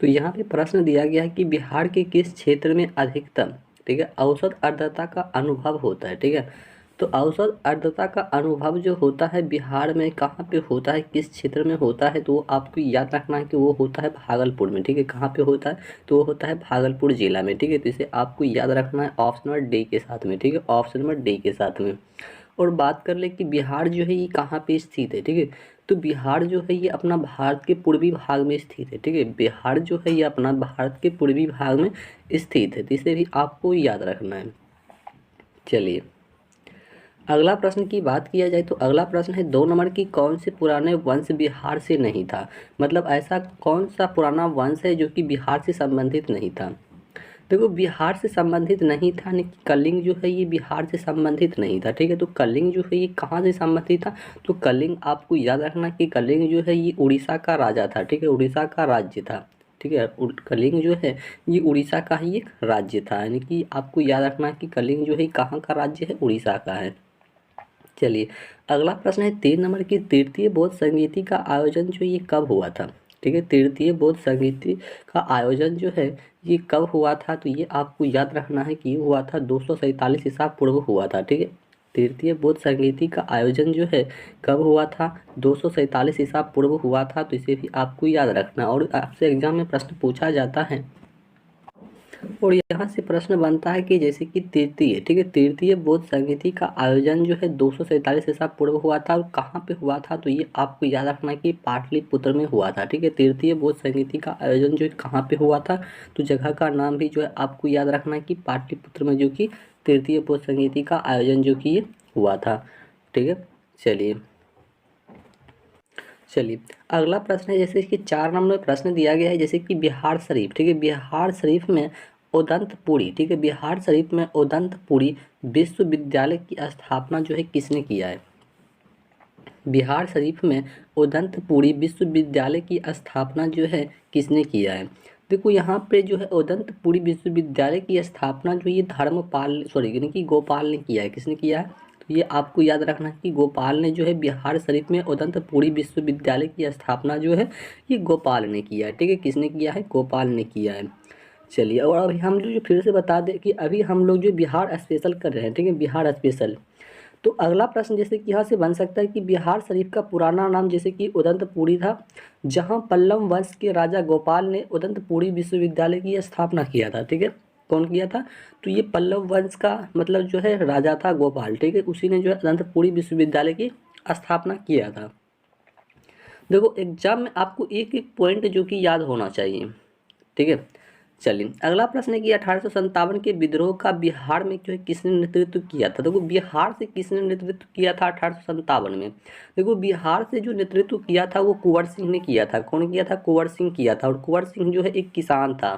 तो यहाँ पे प्रश्न दिया गया है कि बिहार के किस क्षेत्र में अधिकतम, ठीक है, औसत आर्द्रता का अनुभव होता है, ठीक है। तो औसत आर्द्रता का अनुभव जो होता है बिहार में कहाँ पे होता है, किस क्षेत्र में होता है, तो वो आपको याद रखना है कि वो होता है भागलपुर में, ठीक है। कहाँ पे होता है, तो वो होता है भागलपुर जिला में, ठीक है। तो इसे आपको याद रखना है ऑप्शन नंबर डी के साथ में, ठीक है, ऑप्शन नंबर डी के साथ में। और बात कर ले कि बिहार जो है ये कहाँ पे स्थित है, ठीक है। तो बिहार जो है ये अपना भारत के पूर्वी भाग में स्थित है, ठीक है। बिहार जो है ये अपना भारत के पूर्वी भाग में स्थित है, तो इसे भी आपको याद रखना है। चलिए अगला प्रश्न की बात किया जाए तो अगला प्रश्न है 2 नंबर की, कौन से पुराने वंश बिहार से नहीं था। मतलब ऐसा कौन सा पुराना वंश है जो कि बिहार से संबंधित नहीं था। देखो बिहार से संबंधित नहीं था, यानी कि कलिंग जो है ये बिहार से संबंधित नहीं था, ठीक है। तो कलिंग जो है ये कहाँ से संबंधित था, तो कलिंग आपको याद रखना कि कलिंग जो है ये उड़ीसा का राजा था, ठीक है, उड़ीसा का राज्य था, ठीक है। कलिंग जो है ये उड़ीसा का ही एक राज्य था, यानी कि आपको याद रखना कि कलिंग जो है कहाँ का राज्य है, उड़ीसा का है। चलिए अगला प्रश्न है 3 नंबर की, तृतीय बौद्ध संगीति का आयोजन जो ये कब हुआ था, ठीक है। तृतीय बौद्ध संगीति का आयोजन जो है ये कब हुआ था, तो ये आपको याद रखना है कि ये हुआ था 247 ईसा पूर्व हुआ था, ठीक है। तृतीय बौद्ध संगीति का आयोजन जो है कब हुआ था, 247 ईसा पूर्व हुआ था, तो इसे भी आपको याद रखना। और आपसे एग्जाम में प्रश्न पूछा जाता है और यहाँ से प्रश्न बनता है कि जैसे कि तृतीय, ठीक है, तृतीय बौद्ध संगीति का आयोजन जो है 247 ईसा पूर्व हुआ था और कहाँ पे हुआ था, तो ये आपको याद रखना है कि पाटलिपुत्र में हुआ था, ठीक है। तृतीय बौद्ध संगीति का आयोजन जो कहाँ पे हुआ था, तो जगह का नाम भी जो है आपको याद रखना है कि पाटलिपुत्र में जो कि तृतीय बौद्ध संगीति का आयोजन जो कि ये हुआ था, ठीक है। चलिए चलिए अगला प्रश्न है जैसे कि 4 नंबर में प्रश्न दिया गया है जैसे कि बिहार शरीफ, ठीक है, बिहार शरीफ में उदंतपुरी, ठीक है, बिहार शरीफ में उदंतपुरी विश्वविद्यालय की स्थापना जो है किसने किया है। बिहार शरीफ में उदंतपुरी विश्वविद्यालय की स्थापना जो है किसने किया है। देखो यहाँ पे जो है उदंतपुरी विश्वविद्यालय की स्थापना जो ये धर्मपाल सॉरी यानी कि गोपाल ने किया है, किसने किया है, तो ये आपको याद रखना है कि गोपाल ने जो है बिहार शरीफ में उदंतपुरी विश्वविद्यालय की स्थापना जो है ये गोपाल ने किया है, ठीक है, किसने किया है, गोपाल ने किया है। चलिए और अभी हम जो फिर से बता दें कि अभी हम लोग जो बिहार स्पेशल कर रहे हैं, ठीक है, बिहार स्पेशल। तो अगला प्रश्न जैसे कि यहाँ से बन सकता है कि बिहार शरीफ का पुराना नाम जैसे कि उदंतपुरी था, जहाँ पल्लव वंश के राजा गोपाल ने उदंतपुरी विश्वविद्यालय की स्थापना किया था, ठीक है। कौन किया था, तो ये पल्लव वंश का मतलब जो है राजा था गोपाल, ठीक है, उसी ने जो है उदंतपुरी विश्वविद्यालय की स्थापना किया था। देखो एग्जाम में आपको एक एक पॉइंट जो कि याद होना चाहिए, ठीक है। चलिए अगला प्रश्न है कि 1857 के विद्रोह का बिहार में जो है किसने नेतृत्व किया था। देखो बिहार से किसने नेतृत्व किया था 1857 में, देखो बिहार से जो नेतृत्व किया था वो कुंवर सिंह ने किया था। कौन किया था, कुंवर सिंह किया था। और कुंवर सिंह जो है एक किसान था,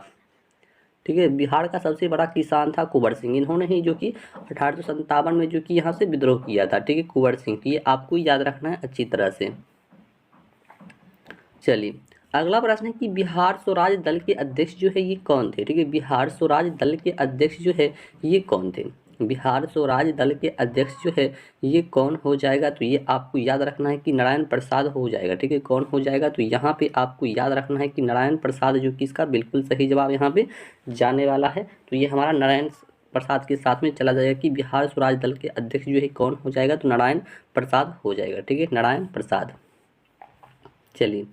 ठीक है, बिहार का सबसे बड़ा किसान था कुंवर सिंह। इन्होंने ही जो कि 1857 में जो कि यहाँ से विद्रोह किया था, ठीक है, कुंवर सिंह। तो ये आपको याद रखना है अच्छी तरह से। चलिए अगला प्रश्न है कि बिहार स्वराज दल के अध्यक्ष जो है ये कौन थे, ठीक है, बिहार स्वराज दल के अध्यक्ष जो है ये कौन थे। बिहार स्वराज दल के अध्यक्ष जो है ये कौन हो जाएगा, तो ये आपको याद रखना है कि नारायण प्रसाद हो जाएगा, ठीक है। कौन हो जाएगा, तो यहाँ पे आपको याद रखना है कि नारायण प्रसाद जो कि इसका बिल्कुल सही जवाब यहाँ पे जाने वाला है। तो ये हमारा नारायण प्रसाद के साथ में चला जाएगा कि बिहार स्वराज दल के अध्यक्ष जो है कौन हो जाएगा, तो नारायण प्रसाद हो जाएगा, ठीक है, नारायण प्रसाद। चलिए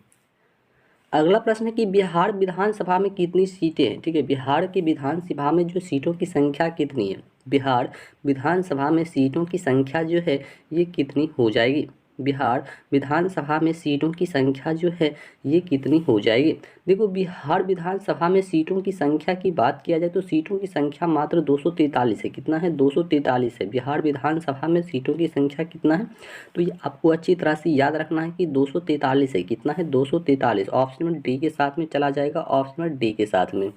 अगला प्रश्न है कि बिहार विधानसभा में कितनी सीटें हैं, ठीक है, बिहार के विधानसभा में जो सीटों की संख्या कितनी है, बिहार विधानसभा में सीटों की संख्या जो है ये कितनी हो जाएगी। बिहार विधानसभा में सीटों की संख्या जो है ये कितनी हो जाएगी। देखो बिहार विधानसभा में सीटों की संख्या की बात किया जाए तो सीटों की संख्या मात्र 243 है। कितना है, 243 है। बिहार विधानसभा में सीटों की संख्या कितना है, तो ये आपको अच्छी तरह से याद रखना है कि 243 है। कितना है, 243। ऑप्शन में डी के साथ में चला जाएगा, ऑप्शन में डी के साथ में।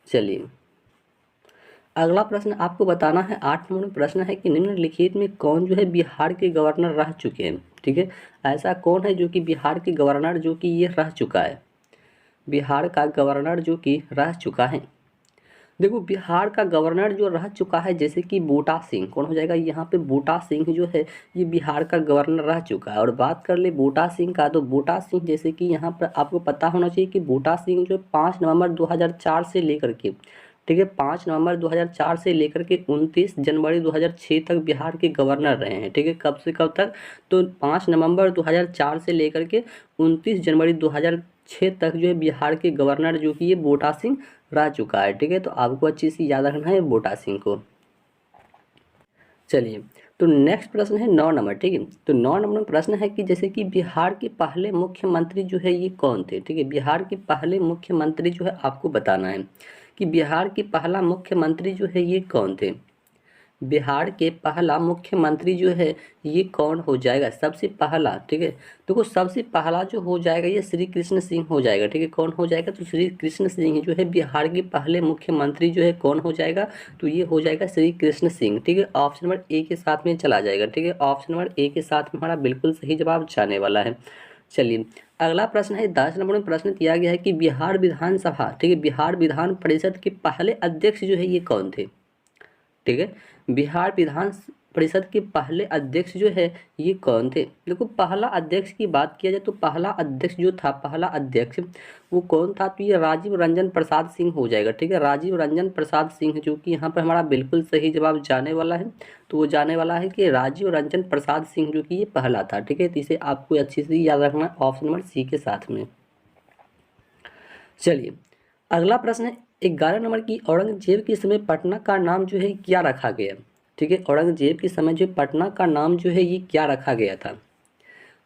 चलिए अगला प्रश्न आपको बताना है 8 नंबर प्रश्न है कि निम्नलिखित में कौन जो है बिहार के गवर्नर रह चुके हैं, ठीक है। ऐसा कौन है जो कि बिहार के गवर्नर जो कि ये रह चुका है, बिहार का गवर्नर जो कि रह चुका है। देखो बिहार का गवर्नर जो रह चुका है जैसे कि बूटा सिंह, कौन हो जाएगा यहाँ पे, बूटा सिंह जो है ये बिहार का गवर्नर रह चुका है। और बात कर ले बूटा सिंह का, तो बूटा सिंह जैसे कि यहाँ पर आपको पता होना चाहिए कि बूटा सिंह जो 5 नवंबर 2004 से लेकर के, ठीक है, 5 नवंबर 2004 से लेकर के 29 जनवरी 2006 तक बिहार के गवर्नर रहे हैं। ठीक है, कब से कब तक, तो 5 नवंबर 2004 से लेकर के 29 जनवरी 2006 तक जो है बिहार के गवर्नर जो कि ये बूटा सिंह रह चुका है। ठीक है, तो आपको अच्छी सी याद रखना है बूटा सिंह को। चलिए, तो नेक्स्ट प्रश्न है 9 नंबर। ठीक है, तो 9 नंबर प्रश्न है कि जैसे कि बिहार के पहले मुख्यमंत्री जो है ये कौन थे। ठीक है, बिहार के पहले मुख्यमंत्री जो है आपको बताना है कि बिहार के पहला मुख्यमंत्री जो है ये कौन थे। बिहार के पहला मुख्यमंत्री जो है ये कौन हो जाएगा सबसे पहला। ठीक है, देखो सबसे पहला जो हो जाएगा ये श्री कृष्ण सिंह हो जाएगा। ठीक है, कौन हो जाएगा, तो श्री कृष्ण सिंह जो है बिहार के पहले मुख्यमंत्री जो है कौन हो जाएगा, तो ये हो जाएगा श्री कृष्ण सिंह। ठीक है, ऑप्शन नंबर ए के साथ में चला जाएगा। ठीक है, ऑप्शन नंबर ए के साथ में हमारा बिल्कुल सही जवाब जाने वाला है। चलिए, अगला प्रश्न है 10 नंबर में प्रश्न दिया गया है कि बिहार विधानसभा, ठीक है, बिहार विधान परिषद के पहले अध्यक्ष जो है ये कौन थे। ठीक है, बिहार विधान परिषद के पहले अध्यक्ष जो है ये कौन थे। देखो पहला अध्यक्ष की बात किया जाए तो पहला अध्यक्ष जो था, पहला अध्यक्ष वो कौन था, तो ये राजीव रंजन प्रसाद सिंह हो जाएगा। ठीक है, राजीव रंजन प्रसाद सिंह, जो कि यहाँ पर हमारा बिल्कुल सही जवाब जाने वाला है। तो वो जाने वाला है कि राजीव रंजन प्रसाद सिंह जो कि ये पहला था। ठीक है, तो इसे आपको अच्छी से याद रखना है ऑप्शन नंबर सी के साथ में। चलिए, अगला प्रश्न है 11 नंबर की, औरंगजेब के समय पटना का नाम जो है क्या रखा गया। ठीक है, औरंगजेब के समय जो पटना का नाम जो है ये क्या रखा गया था।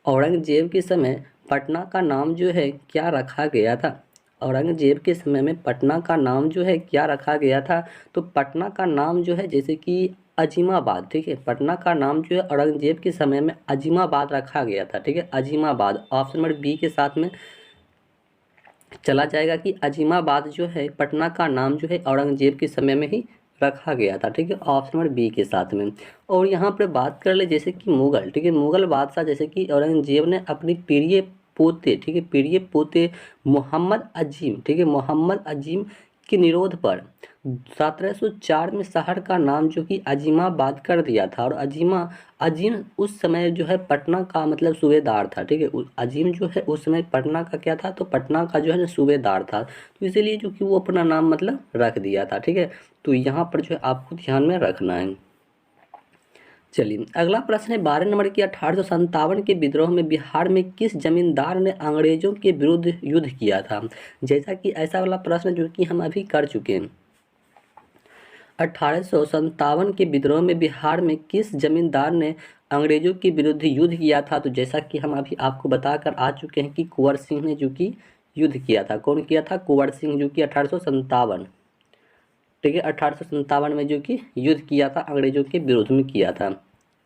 औरंगजेब के समय पटना का नाम जो है क्या रखा गया था। औरंगजेब के समय में पटना का नाम जो है क्या रखा गया था, तो पटना का नाम जो है जैसे कि अजीमाबाद। ठीक है, पटना का नाम जो है औरंगजेब के समय में अजीमाबाद रखा गया था। ठीक है, अजीमाबाद ऑप्शन नंबर बी के साथ में चला जाएगा कि अजीमाबाद जो है पटना का नाम जो है औरंगजेब के समय में ही रखा गया था। ठीक है, ऑप्शन नंबर बी के साथ में। और यहाँ पर बात कर ले जैसे कि मुगल, ठीक है, मुगल बादशाह जैसे कि औरंगजेब ने अपनी प्रिय पोते, ठीक है, प्रिय पोते मोहम्मद अजीम, ठीक है, मोहम्मद अजीम के निरोध पर 1704 में शहर का नाम जो कि अजीमाबाद कर दिया था। और अजीम उस समय जो है पटना का मतलब सूबेदार था। ठीक है, अजीम जो है उस समय पटना का क्या था, तो पटना का जो है ना सूबेदार था। तो इसीलिए जो कि वो अपना नाम मतलब रख दिया था। ठीक है, तो यहाँ पर जो है आपको ध्यान में रखना है। चलिए, अगला प्रश्न है 12 नंबर की, 1857 के विद्रोह में बिहार में किस जमींदार ने अंग्रेजों के विरुद्ध युद्ध किया था। जैसा कि ऐसा वाला प्रश्न जो कि हम अभी कर चुके हैं। 1857 के विद्रोह में बिहार में किस जमींदार ने अंग्रेजों के विरुद्ध युद्ध किया था, तो जैसा कि हम अभी आपको बताकर आ चुके हैं कि कुंवर सिंह ने जो कि युद्ध किया था। कौन किया था, कुंवर सिंह, जो कि 1857, ठीक है, 1857 में जो कि युद्ध किया था अंग्रेजों के विरोध में किया था।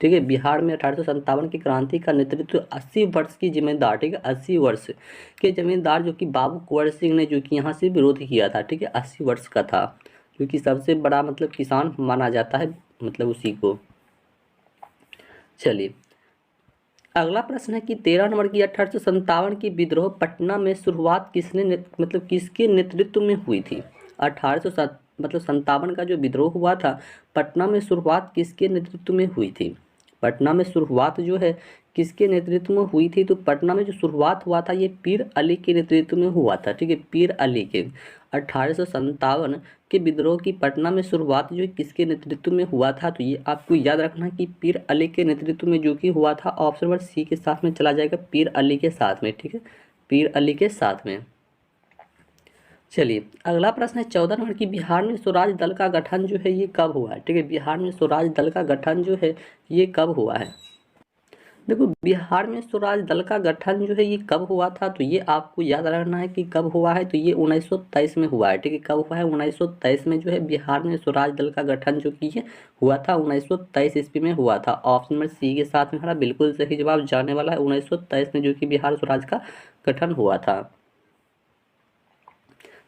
ठीक है, बिहार में 1857 की क्रांति का नेतृत्व 80 वर्ष की जिम्मेदार, ठीक है, 80 वर्ष के जमींदार जो कि बाबू कुंवर सिंह ने जो कि यहाँ से विरोध किया था। ठीक है, 80 वर्ष का था, जो कि सबसे बड़ा मतलब किसान माना जाता है मतलब उसी को। चलिए, अगला प्रश्न है कि 13 नंबर की, 1857 की विद्रोह पटना में शुरुआत किसने मतलब किसके नेतृत्व में हुई थी। 1800 मतलब 57 का जो विद्रोह हुआ था पटना में शुरुआत किसके नेतृत्व में हुई थी। पटना में शुरुआत जो है किसके नेतृत्व में हुई थी, तो पटना में जो शुरुआत हुआ था ये पीर अली के नेतृत्व में हुआ था। ठीक है, पीर अली के 1857 के विद्रोह की पटना में शुरुआत जो है किसके नेतृत्व में हुआ था, तो ये आपको याद रखना कि पीर अली के नेतृत्व में जो कि हुआ था। ऑप्शन नंबर सी के साथ में चला जाएगा, पीर अली के साथ में। ठीक है, पीर अली के साथ में। चलिए, अगला प्रश्न है 14 नंबर की, बिहार में स्वराज दल का गठन जो है ये कब हुआ है। ठीक है, बिहार में स्वराज दल का गठन जो है ये कब हुआ है। देखो बिहार में स्वराज दल का गठन जो है ये कब हुआ था, तो ये आपको याद रखना है कि कब हुआ है, तो ये 1923 में हुआ है। ठीक है, कब हुआ है, 1923 में जो है बिहार में स्वराज दल का गठन जो कि हुआ था 1923 ईस्वी में हुआ था। ऑप्शन नंबर सी के साथ में हमारा बिल्कुल सही जवाब जाने वाला है, 1923 में जो कि बिहार स्वराज का गठन हुआ था।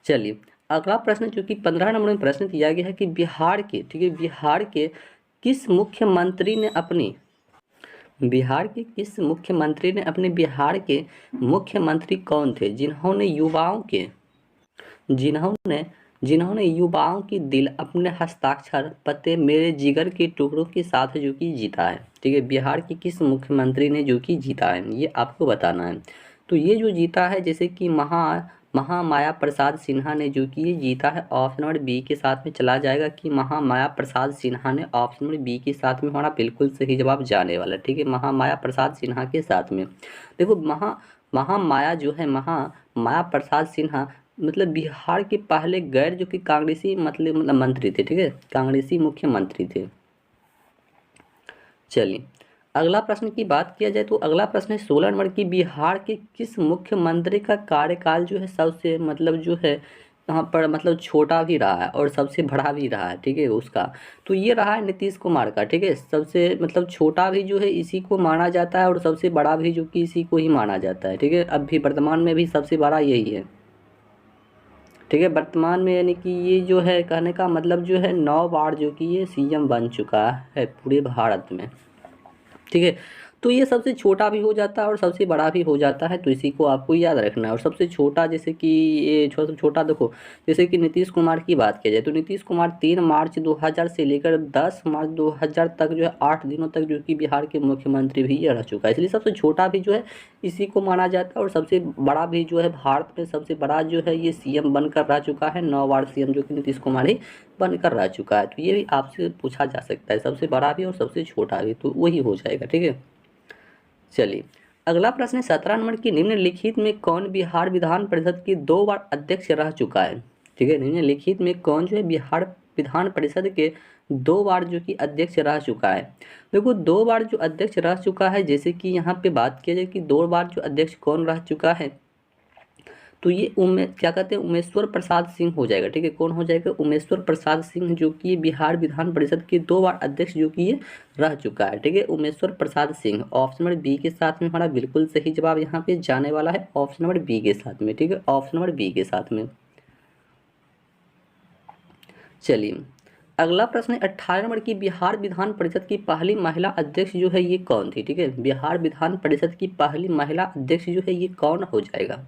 चलिए, अगला प्रश्न जो कि 15 नंबर में प्रश्न दिया गया है कि बिहार के, ठीक है, बिहार के किस मुख्यमंत्री ने अपनी, बिहार के किस मुख्यमंत्री ने अपने, बिहार के मुख्यमंत्री कौन थे जिन्होंने जिन्होंने युवाओं की दिल अपने हस्ताक्षर पते मेरे जिगर के टुकड़ों के साथ जो कि जीता है। ठीक है, बिहार के किस मुख्यमंत्री ने जो कि जीता है, ये आपको बताना है। तो ये जो जीता है, जैसे कि महामाया प्रसाद सिन्हा ने जो कि ये जीता है, ऑप्शन नंबर बी के साथ में चला जाएगा कि महामाया प्रसाद सिन्हा ने, ऑप्शन नंबर बी के साथ में हमारा बिल्कुल सही जवाब जाने वाला है। ठीक है, महामाया प्रसाद सिन्हा के साथ में। देखो महामाया जो है, महामाया प्रसाद सिन्हा मतलब बिहार के पहले गैर जो कि कांग्रेसी मतलब मंत्री थे। ठीक है, कांग्रेसी मुख्यमंत्री थे। चलिए अगला प्रश्न की बात किया जाए तो अगला प्रश्न है 16 नंबर की, बिहार के किस मुख्यमंत्री का कार्यकाल जो है सबसे मतलब जो है यहाँ पर मतलब छोटा भी रहा है और सबसे बड़ा भी रहा है। ठीक है, उसका तो ये रहा है नीतीश कुमार का। ठीक है, सबसे मतलब छोटा भी जो है इसी को माना जाता है और सबसे बड़ा भी जो कि इसी को ही माना जाता है। ठीक है, अब भी वर्तमान में भी सबसे बड़ा यही है। ठीक है, वर्तमान में यानी कि ये जो है कहने का मतलब जो है 9 बार जो कि ये सीएम बन चुका है पूरे भारत में। ठीक है, तो ये सबसे छोटा भी हो जाता है और सबसे बड़ा भी हो जाता है, तो इसी को आपको याद रखना है। और सबसे छोटा जैसे कि ये छोटा देखो, जैसे कि नीतीश कुमार की बात की जाए तो नीतीश कुमार 3 मार्च 2000 से लेकर 10 मार्च 2000 तक जो है 8 दिनों तक जो कि बिहार के मुख्यमंत्री भी ये रह चुका है, इसलिए सबसे छोटा भी जो है इसी को माना जाता है और सबसे बड़ा भी जो है भारत में सबसे बड़ा जो है ये सीएम बनकर रह चुका है। 9 बार सीएम जो कि नीतीश कुमार ही बनकर रह चुका है। तो ये भी आपसे पूछा जा सकता है, सबसे बड़ा भी और सबसे छोटा भी, तो वही हो जाएगा। ठीक है, चलिए अगला प्रश्न है 17 नंबर की, निम्नलिखित में कौन बिहार विधान परिषद की 2 बार अध्यक्ष रह चुका है। ठीक है, निम्नलिखित में कौन जो है बिहार विधान परिषद के 2 बार जो कि अध्यक्ष रह चुका है। देखो 2 बार जो अध्यक्ष रह चुका है, जैसे कि यहाँ पे बात किया जाए कि 2 बार जो अध्यक्ष कौन रह चुका है, तो ये क्या कहते हैं, उमेश्वर प्रसाद सिंह हो जाएगा। ठीक है, कौन हो जाएगा, उमेश्वर प्रसाद सिंह जो कि बिहार विधान परिषद के 2 बार अध्यक्ष जो कि ये रह चुका है। ठीक है, Umeshwar Prasad Singh, option number B के साथ में हमारा बिल्कुल सही जवाब यहाँ पे जाने वाला है, ऑप्शन नंबर बी के साथ में। ठीक है, ऑप्शन नंबर बी के साथ में। चलिए अगला प्रश्न है 18 नंबर की, बिहार विधान परिषद की पहली महिला अध्यक्ष जो है ये कौन थी। ठीक है, बिहार विधान परिषद की पहली महिला अध्यक्ष जो है ये कौन हो जाएगा।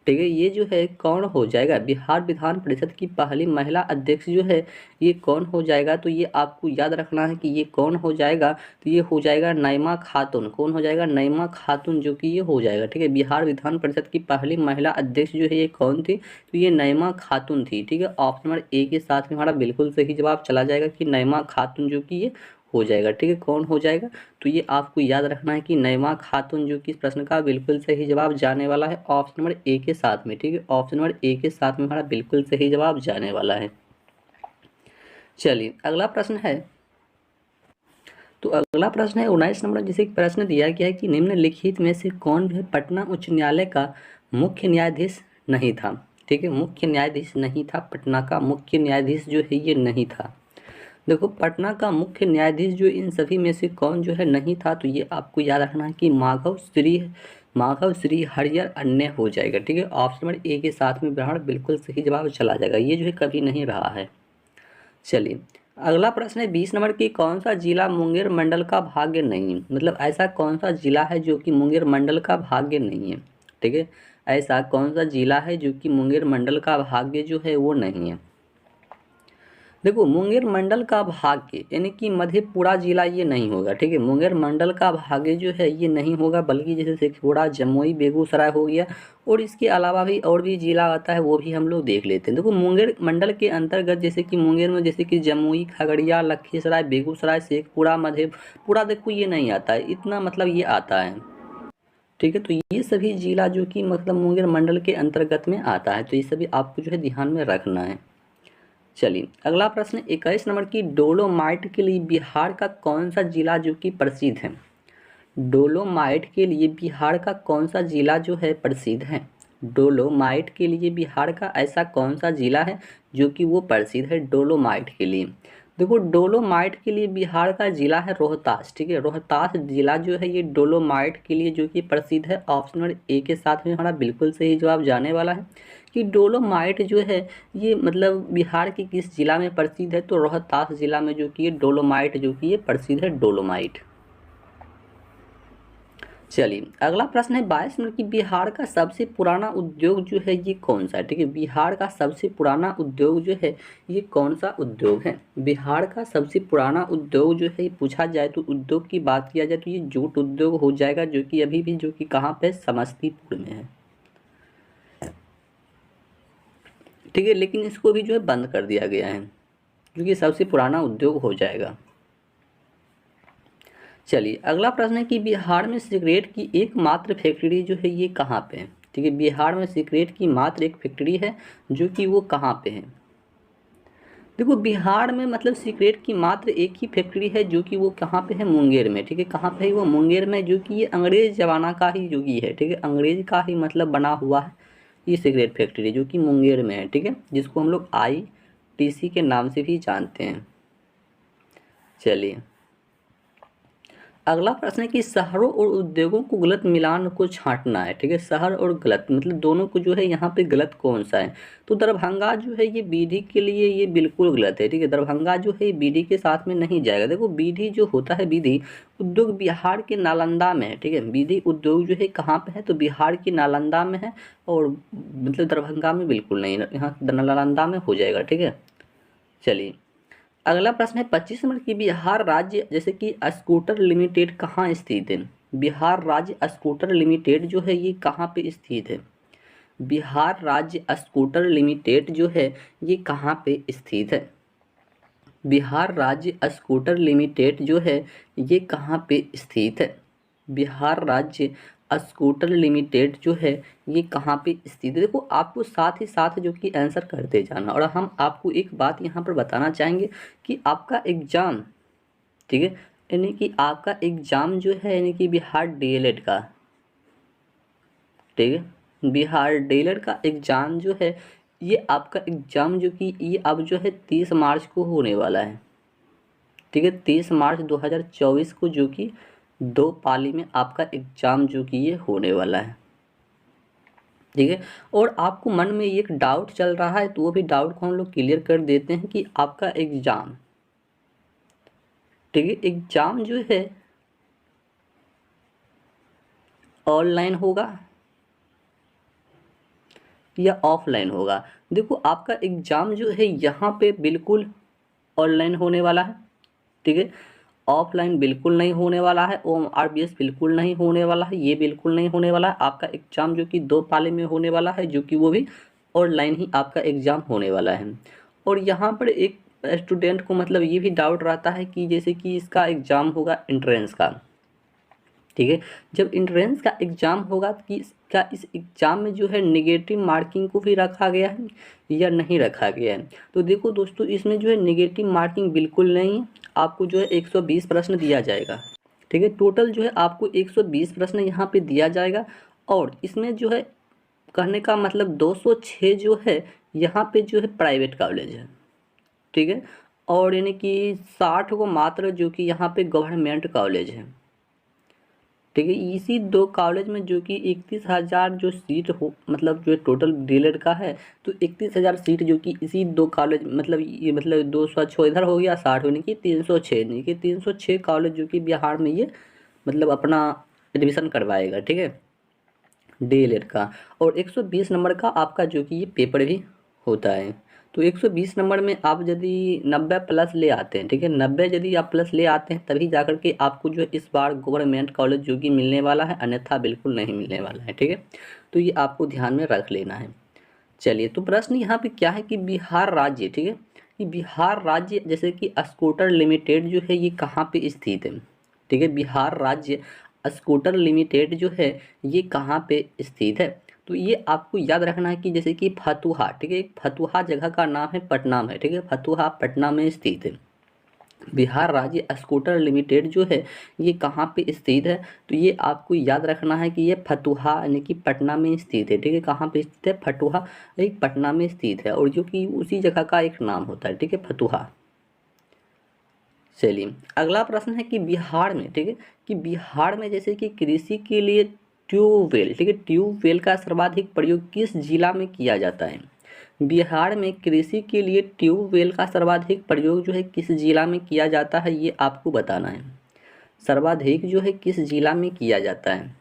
ठीक है, ये जो है कौन हो जाएगा, बिहार विधान परिषद की पहली महिला अध्यक्ष जो है ये कौन हो जाएगा, तो ये आपको याद रखना है कि ये कौन हो जाएगा। तो ये हो जाएगा नईमा खातून। कौन हो जाएगा, नईमा खातून जो कि ये हो जाएगा। ठीक है, बिहार विधान परिषद की पहली महिला अध्यक्ष जो है ये कौन थी, तो ये नईमा खातून थी। ठीक है, ऑप्शन नंबर ए के साथ में हमारा बिल्कुल सही जवाब चला जाएगा कि नईमा खातून जो कि ये हो जाएगा। ठीक है, कौन हो जाएगा, तो ये आपको याद रखना है कि नईमा खातून जो कि इस प्रश्न का बिल्कुल सही जवाब जाने वाला है, ऑप्शन नंबर ए के साथ में। ठीक है, ऑप्शन नंबर ए के साथ में हमारा बिल्कुल सही जवाब जाने वाला है। चलिए अगला प्रश्न है, तो अगला प्रश्न है 19 नंबर, जिसे प्रश्न दिया गया है कि निम्नलिखित में से कौन है पटना उच्च न्यायालय का मुख्य न्यायाधीश नहीं था। ठीक है, मुख्य न्यायाधीश नहीं था, पटना का मुख्य न्यायाधीश जो है ये नहीं था। देखो पटना का मुख्य न्यायाधीश जो इन सभी में से कौन जो है नहीं था, तो ये आपको याद रखना है कि माधव श्री हरिहर अन्य हो जाएगा। ठीक है, ऑप्शन नंबर ए के साथ में ब्राह्मण बिल्कुल सही जवाब चला जाएगा, ये जो है कभी नहीं रहा है। चलिए अगला प्रश्न है 20 नंबर की, कौन सा जिला मुंगेर मंडल का भाग्य नहीं है, मतलब ऐसा कौन सा जिला है जो कि मुंगेर मंडल का भाग्य नहीं है। ठीक है, ऐसा कौन सा जिला है जो कि मुंगेर मंडल का भाग्य जो है वो नहीं है। देखो मुंगेर मंडल का भाग्य यानी कि मधेपुरा जिला ये नहीं होगा। ठीक है, मुंगेर मंडल का भाग्य जो है ये नहीं होगा, बल्कि जैसे शेखपुरा, जमुई, बेगूसराय हो गया और इसके अलावा भी और भी जिला आता है, वो भी हम लोग देख लेते हैं। देखो मुंगेर मंडल के अंतर्गत जैसे कि मुंगेर में जैसे कि जमुई, खगड़िया, लखीसराय, बेगूसराय, शेखपुरा, मधेपुरा, देखो ये नहीं आता है इतना, मतलब ये आता है। ठीक है, तो ये सभी जिला जो कि मतलब मुंगेर मंडल के अंतर्गत में आता है, तो ये सभी आपको जो है ध्यान में रखना है। चलिए अगला प्रश्न 21 नंबर की, डोलोमाइट के लिए बिहार का कौन सा जिला जो कि प्रसिद्ध है। डोलोमाइट के लिए बिहार का कौन सा जिला जो है प्रसिद्ध है। डोलोमाइट के लिए बिहार का ऐसा कौन सा जिला है जो कि वो प्रसिद्ध है डोलोमाइट के लिए। देखो डोलोमाइट के लिए बिहार का जिला है रोहतास। ठीक है, रोहतास जिला जो है ये डोलोमाइट के लिए जो कि प्रसिद्ध है, ऑप्शन नंबर ए के साथ में हमारा बिल्कुल सही जवाब जाने वाला है कि डोलोमाइट जो है ये मतलब बिहार के किस जिला में प्रसिद्ध है, तो रोहतास जिला में जो कि ये डोलोमाइट जो कि ये प्रसिद्ध है डोलोमाइट। चलिए अगला प्रश्न है 22 मिनट की, बिहार का सबसे पुराना उद्योग जो है ये कौन सा है? ठीक है, बिहार का सबसे पुराना उद्योग जो है ये कौन सा उद्योग है? बिहार का सबसे पुराना उद्योग जो है पूछा जाए तो उद्योग की बात किया जाए तो ये जूट उद्योग हो जाएगा, जो कि अभी भी जो कि कहाँ पे, समस्तीपुर में है। ठीक है, लेकिन इसको भी जो है बंद कर दिया गया है, क्योंकि सबसे पुराना उद्योग हो जाएगा। चलिए अगला प्रश्न है कि बिहार में सिगरेट की एकमात्र फैक्ट्री जो है ये कहाँ पे है? ठीक है, बिहार में सिगरेट की मात्र एक फैक्ट्री है, जो कि वो कहाँ पे है? देखो बिहार में मतलब सिगरेट की मात्र एक ही फैक्ट्री है, जो कि वो कहाँ पे है, मुंगेर में। ठीक है, कहाँ पे है वो, मुंगेर में, जो कि ये अंग्रेज जमाना का ही जो कि है। ठीक है, अंग्रेज का ही मतलब बना हुआ है ये सिगरेट फैक्ट्री, जो कि मुंगेर में है। ठीक है, जिसको हम लोग ITC के नाम से भी जानते हैं। चलिए अगला प्रश्न है कि शहरों और उद्योगों को गलत मिलान को छांटना है। ठीक है, शहर और गलत मतलब दोनों को जो है यहाँ पे गलत कौन सा है? तो दरभंगा जो है ये बीडी के लिए ये बिल्कुल गलत है। ठीक है, दरभंगा जो है बीडी के साथ में नहीं जाएगा। देखो बीडी जो होता है, बीडी उद्योग बिहार के नालंदा में है। ठीक है, बीडी उद्योग जो है कहाँ पे है, तो बिहार की नालंदा में है, और मतलब दरभंगा में बिल्कुल नहीं, यहाँ नालंदा में हो जाएगा। ठीक है, चलिए अगला प्रश्न है 25 नंबर की, बिहार राज्य जैसे कि स्कूटर लिमिटेड कहाँ स्थित है? बिहार राज्य स्कूटर लिमिटेड जो है ये कहाँ पे स्थित है? बिहार राज्य स्कूटर लिमिटेड जो है ये कहाँ पे स्थित है? बिहार राज्य स्कूटर लिमिटेड जो है ये कहाँ पे स्थित है? बिहार राज्य स्कूटर लिमिटेड जो है ये कहाँ पे स्थित है? देखो आपको साथ ही साथ जो कि आंसर करते जाना, और हम आपको एक बात यहाँ पर बताना चाहेंगे कि आपका एग्ज़ाम, ठीक है, यानी कि आपका एग्ज़ाम जो है यानी कि बिहार DLED का, ठीक है, बिहार DLED का एग्ज़ाम जो है ये आपका एग्ज़ाम जो कि ये अब जो है 30 मार्च को होने वाला है। ठीक है, 30 मार्च 2024 को जो कि 2 पाली में आपका एग्ज़ाम जो कि ये होने वाला है। ठीक है, और आपको मन में एक डाउट चल रहा है, तो वो भी डाउट को हम लोग क्लियर कर देते हैं कि आपका एग्ज़ाम, ठीक है, एग्ज़ाम जो है ऑनलाइन होगा या ऑफलाइन होगा? देखो आपका एग्ज़ाम जो है यहाँ पे बिल्कुल ऑनलाइन होने वाला है। ठीक है, ऑफलाइन बिल्कुल नहीं होने वाला है, OMRBS बिल्कुल नहीं होने वाला है, ये बिल्कुल नहीं होने वाला है। आपका एग्ज़ाम जो कि 2 पाले में होने वाला है, जो कि वो भी ऑनलाइन ही आपका एग्ज़ाम होने वाला है। और यहाँ पर एक स्टूडेंट को मतलब ये भी डाउट रहता है कि जैसे कि इसका एग्ज़ाम होगा एंट्रेंस का। ठीक है, जब एंट्रेंस का एग्ज़ाम होगा कि क्या इस एग्ज़ाम में जो है नेगेटिव मार्किंग को भी रखा गया है या नहीं रखा गया है? तो देखो दोस्तों इसमें जो है नेगेटिव मार्किंग बिल्कुल नहीं है, आपको जो है 120 प्रश्न दिया जाएगा। ठीक है, टोटल जो है आपको 120 प्रश्न यहाँ पे दिया जाएगा, और इसमें जो है कहने का मतलब 206 जो है यहाँ पे जो है प्राइवेट कॉलेज है। ठीक है, और यानी कि 60 को मात्र जो कि यहाँ पे गवर्नमेंट कॉलेज है। ठीक है, इसी 2 कॉलेज में जो कि 31,000 जो सीट हो मतलब जो टोटल DLED का है, तो 31,000 सीट जो कि इसी 2 कॉलेज मतलब ये मतलब 206 इधर हो गया, 60 यानी कि 306, यानी कि 306 कॉलेज जो कि बिहार में ये मतलब अपना एडमिशन करवाएगा। ठीक है, DLED का, और 120 नंबर का आपका जो कि ये पेपर भी होता है। तो 120 नंबर में आप यदि 90 प्लस ले आते हैं, ठीक है, 90 यदि आप प्लस ले आते हैं तभी जाकर के आपको जो है इस बार गवर्नमेंट कॉलेज जो कि मिलने वाला है, अन्यथा बिल्कुल नहीं मिलने वाला है। ठीक है, तो ये आपको ध्यान में रख लेना है। चलिए तो प्रश्न यहाँ पे क्या है कि बिहार राज्य, ठीक है, कि बिहार राज्य जैसे कि स्कूटर लिमिटेड जो है ये कहाँ पे स्थित है? ठीक है, बिहार राज्य स्कूटर लिमिटेड जो है ये कहाँ पे स्थित है? तो ये आपको याद रखना है कि जैसे कि फतुहा, ठीक है, एक फतुहा जगह का नाम है, पटना में। ठीक है, फतुहा पटना में स्थित है। बिहार राज्य स्कूटर लिमिटेड जो है ये कहाँ पे स्थित है? तो ये आपको याद रखना है कि ये फतुहा यानी कि पटना में स्थित है। ठीक है, कहाँ पे स्थित है? फतुहा एक पटना में स्थित है, और जो कि उसी जगह का एक नाम होता है। ठीक है, फतुहा। चलिए अगला प्रश्न है कि बिहार में, ठीक है, कि बिहार में जैसे कि कृषि के लिए ट्यूबवेल, ठीक है, ट्यूबवेल का सर्वाधिक प्रयोग किस जिला में किया जाता है? बिहार में कृषि के लिए ट्यूबवेल का सर्वाधिक प्रयोग जो है किस जिला में किया जाता है, ये आपको बताना है। सर्वाधिक जो है किस जिला में किया जाता है?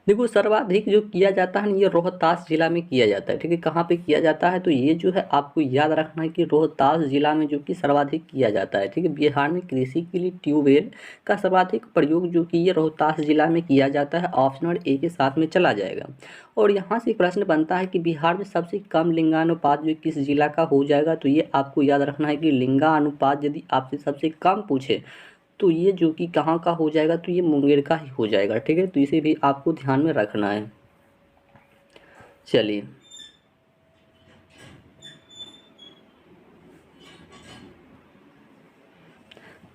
देखो सर्वाधिक जो किया जाता है ना ये रोहतास जिला में किया जाता है, ठीक है। कहाँ पे किया जाता है, तो ये जो है आपको याद रखना है कि रोहतास जिला में जो कि सर्वाधिक किया जाता है, ठीक है। बिहार में कृषि के लिए ट्यूबवेल का सर्वाधिक प्रयोग जो कि ये रोहतास जिला में किया जाता है। ऑप्शन नंबर ए के साथ में चला जाएगा। और यहाँ से प्रश्न बनता है कि बिहार में सबसे कम लिंगानुपात जो किस जिला का हो जाएगा, तो ये आपको याद रखना है कि लिंगानुपात यदि आपसे सबसे कम पूछे तो ये जो कि कहाँ का हो जाएगा, तो ये मुंगेर का ही हो जाएगा, ठीक है। तो इसे भी आपको ध्यान में रखना है। चलिए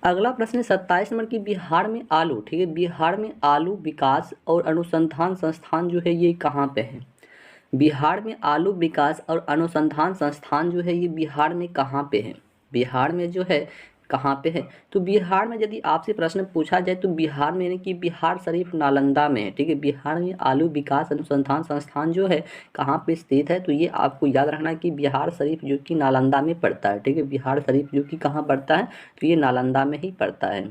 अगला प्रश्न है 27 नंबर की, बिहार में आलू, ठीक है, बिहार में आलू विकास और अनुसंधान संस्थान जो है ये कहाँ पे है। बिहार में आलू विकास और अनुसंधान संस्थान जो है ये बिहार में कहाँ पे है, बिहार में जो है कहाँ पे है। तो बिहार में यदि आपसे प्रश्न पूछा जाए तो बिहार में यानी कि बिहार शरीफ नालंदा में है, ठीक है। बिहार में आलू विकास अनुसंधान संस्थान जो है कहाँ पे स्थित है, तो ये आपको याद रखना है कि बिहार शरीफ जो कि नालंदा में पड़ता है, ठीक है। बिहार शरीफ जो कि कहाँ पड़ता है, तो ये नालंदा में ही पड़ता है।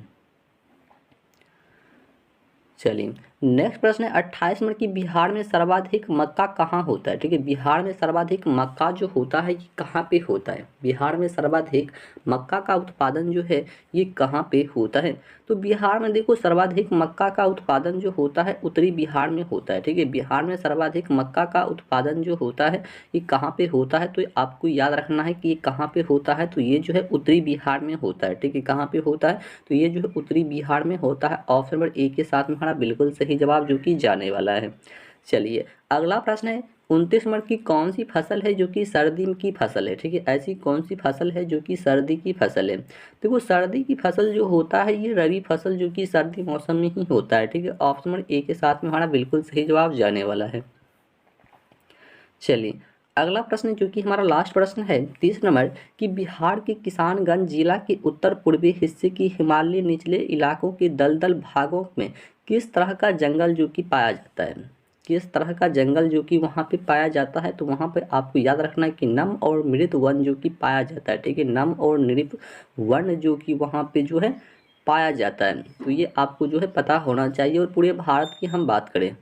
चलिए नेक्स्ट प्रश्न है 28 नंबर की, बिहार में सर्वाधिक मक्का कहाँ होता है, ठीक है। बिहार में सर्वाधिक मक्का जो होता है ये कहाँ पे होता है, बिहार में सर्वाधिक मक्का का उत्पादन जो है ये कहाँ पे होता है। तो बिहार में देखो सर्वाधिक मक्का का उत्पादन जो होता है उत्तरी बिहार में होता है, ठीक है। बिहार में सर्वाधिक मक्का का उत्पादन जो होता है ये कहाँ पे होता है, तो आपको याद रखना है कि ये कहाँ पे होता है, तो ये जो है उत्तरी बिहार में होता है, ठीक है। कहाँ पे होता है, तो ये जो है उत्तरी बिहार में होता है। ऑप्शन नंबर ए के साथ में हमारा बिल्कुल सही जवाब जो कि जाने वाला है। चलिए अगला प्रश्न है 29 नंबर की, कौन सी फसल है जो कि सर्दी की फसल है, ठीक है। ऐसी कौन सी फसल है जो कि सर्दी की फसल है। देखो सर्दी की फसल जो होता है ये रबी फसल जो कि सर्दी मौसम में ही होता है, ठीक है। ऑप्शन नंबर ए के साथ में हमारा बिल्कुल सही जवाब जाने वाला है। चलिए अगला प्रश्न जो कि हमारा लास्ट प्रश्न है 30 नंबर कि, बिहार के किशनगंज जिला के उत्तर पूर्वी हिस्से की हिमालय निचले इलाकों के दलदल भागों में किस तरह का जंगल जो कि पाया जाता है, किस तरह का जंगल जो कि वहाँ पे पाया जाता है। तो वहाँ पे आपको याद रखना है कि नम और मृत वन जो कि पाया जाता है, ठीक है। नम और मृत वन जो कि वहाँ पे जो है पाया जाता है, तो ये आपको जो है पता होना चाहिए। और पूरे भारत की हम बात करें,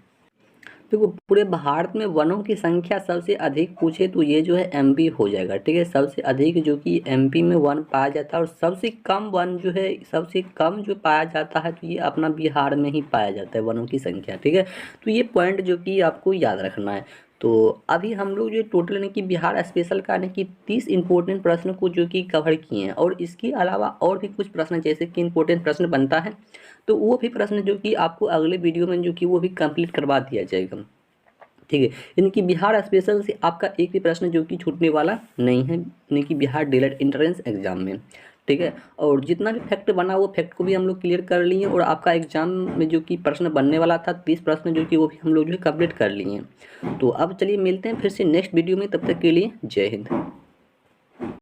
देखो पूरे भारत में वनों की संख्या सबसे अधिक पूछे तो ये जो है एमपी हो जाएगा, ठीक है। सबसे अधिक जो कि एमपी में वन पाया जाता है, और सबसे कम वन जो है सबसे कम जो पाया जाता है तो ये अपना बिहार में ही पाया जाता है वनों की संख्या, ठीक है। तो ये पॉइंट जो कि आपको याद रखना है। तो अभी हम लोग जो टोटल यानी कि बिहार स्पेशल का यानी कि 30 इंपॉर्टेंट प्रश्न को जो कि कवर किए हैं, और इसके अलावा और भी कुछ प्रश्न जैसे कि इंपॉर्टेंट प्रश्न बनता है तो वो भी प्रश्न जो कि आपको अगले वीडियो में जो कि वो भी कंप्लीट करवा दिया जाएगा, ठीक है। यानी कि बिहार स्पेशल से आपका एक भी प्रश्न जो कि छूटने वाला नहीं है, यानी कि बिहार डीएलएड एंट्रेंस एग्जाम में, ठीक है। और जितना भी फैक्ट बना वो फैक्ट को भी हम लोग क्लियर कर लिए, और आपका एग्जाम में जो कि प्रश्न बनने वाला था 30 प्रश्न जो कि वो भी हम लोग जो है कंप्लीट कर लिए हैं। तो अब चलिए मिलते हैं फिर से नेक्स्ट वीडियो में, तब तक के लिए जय हिंद।